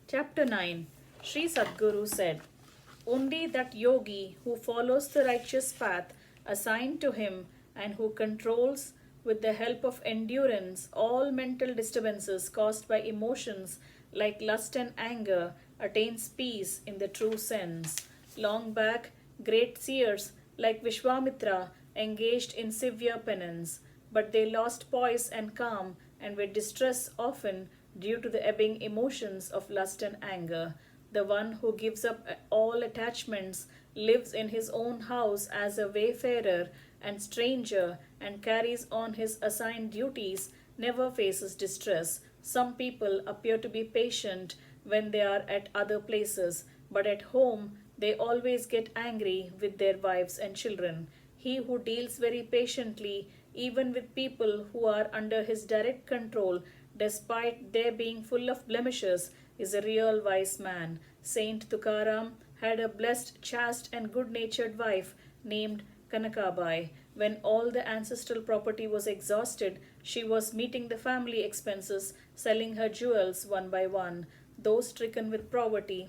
Chapter 9. Sri Sadguru said, only that yogi who follows the righteous path assigned to him and who controls with the help of endurance all mental disturbances caused by emotions like lust and anger attains peace in the true sense. Long back, great seers like Vishwamitra engaged in severe penance, but they lost poise and calm and were distressed often due to the ebbing emotions of lust and anger. The one who gives up all attachments lives in his own house as a wayfarer and stranger and carries on his assigned duties, never faces distress. Some people appear to be patient when they are at other places, but at home they always get angry with their wives and children. He who deals very patiently, even with people who are under his direct control, despite their being full of blemishes, is a real wise man. Saint Tukaram had a blessed, chaste, and good natured wife named Kanakabai. When all the ancestral property was exhausted, she was meeting the family expenses, selling her jewels one by one. Though stricken with poverty,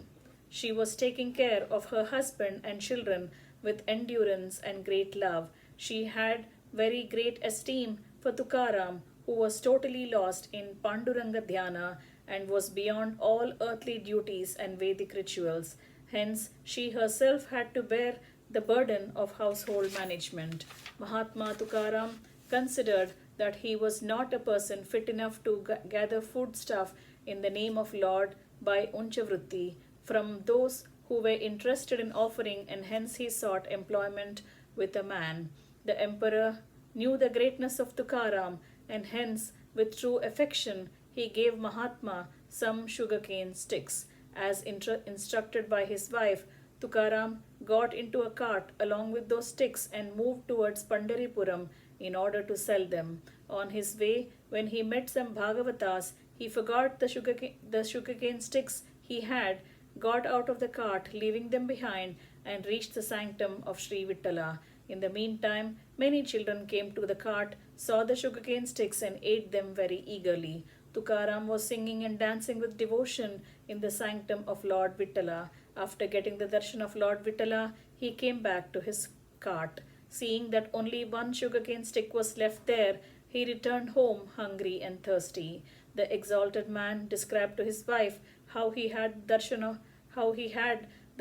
she was taking care of her husband and children with endurance and great love. She had very great esteem for Tukaram, who was totally lost in Panduranga Dhyana and was beyond all earthly duties and Vedic rituals. Hence, she herself had to bear the burden of household management. Mahatma Tukaram considered that he was not a person fit enough to gather foodstuff in the name of Lord by Unchavritti from those who were interested in offering, and hence he sought employment with a man. The emperor knew the greatness of Tukaram, and hence, with true affection, he gave Mahatma some sugarcane sticks. As instructed by his wife, Tukaram got into a cart along with those sticks and moved towards Pandaripuram in order to sell them. On his way, when he met some Bhagavatas, he forgot the sugarcane sticks he had, got out of the cart, leaving them behind, and reached the sanctum of Sri Vittala. In the meantime, many children came to the cart, saw the sugarcane sticks, and ate them very eagerly. Tukaram was singing and dancing with devotion in the sanctum of Lord Vittala. After getting the darshan of Lord Vittala, he came back to his cart. Seeing that only one sugarcane stick was left there, he returned home hungry and thirsty. The exalted man described to his wife how he had the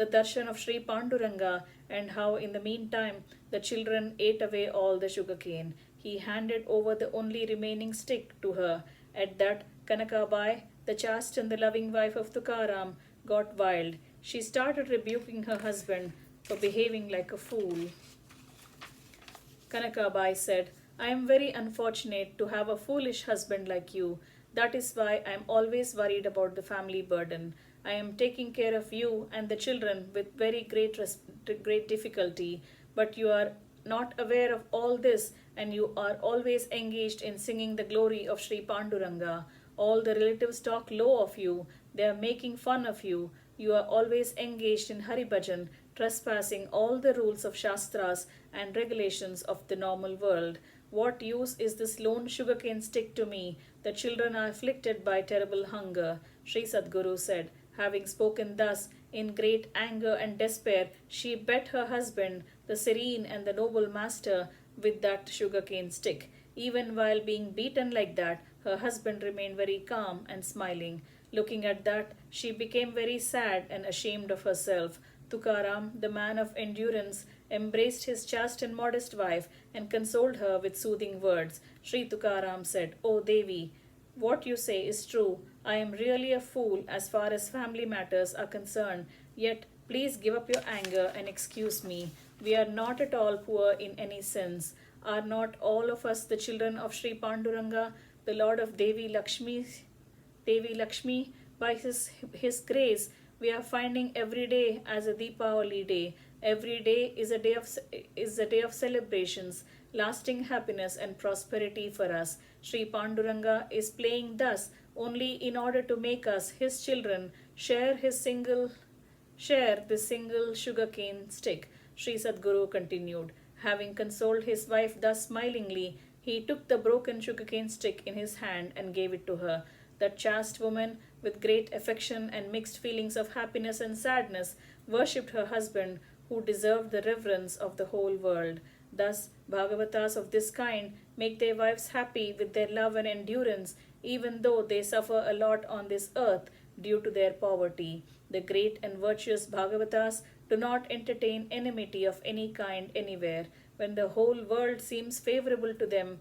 darshan of Sri Panduranga, and how in the meantime the children ate away all the sugarcane. He handed over the only remaining stick to her. At that, Kanakabai, the chaste and the loving wife of Tukaram, got wild. She started rebuking her husband for behaving like a fool. Kanakabai said, I am very unfortunate to have a foolish husband like you. That is why I am always worried about the family burden. I am taking care of you and the children with very great difficulty, but you are not aware of all this, and you are always engaged in singing the glory of Sri Panduranga. All the relatives talk low of you. They are making fun of you. You are always engaged in Hari Bhajan, trespassing all the rules of Shastras and regulations of the normal world. What use is this lone sugarcane stick to me? The children are afflicted by terrible hunger. Sri Sadguru said. Having spoken thus, in great anger and despair, she beat her husband, the serene and the noble master, with that sugarcane stick. Even while being beaten like that, her husband remained very calm and smiling. Looking at that, she became very sad and ashamed of herself. Tukaram, the man of endurance, embraced his chaste and modest wife and consoled her with soothing words. Sri Tukaram said, O Devi, what you say is true. I am really a fool as far as family matters are concerned. Yet, please give up your anger and excuse me. We are not at all poor in any sense. Are not all of us the children of Sri Panduranga, the Lord of Devi Lakshmi? By his grace, we are finding every day as a Deepavali day. Every day is a day of celebrations, lasting happiness and prosperity for us. Sri Panduranga is playing thus only in order to make us, his children, share this single sugarcane stick. Sri Sadguru continued. Having consoled his wife thus smilingly, he took the broken sugarcane stick in his hand and gave it to her. That chaste woman with great affection and mixed feelings of happiness and sadness, worshipped her husband, who deserved the reverence of the whole world. Thus, Bhagavatas of this kind make their wives happy with their love and endurance, even though they suffer a lot on this earth due to their poverty. The great and virtuous Bhagavatas do not entertain enmity of any kind anywhere. When the whole world seems favorable to them,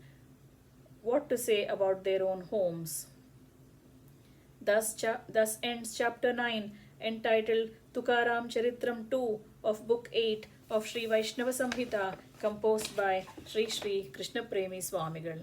what to say about their own homes? Thus ends chapter 9, entitled Tukaram Charitam 2 of Book 8 of Shri Vaishnava Samhita, composed by Shri Krishna Premi Swamigal.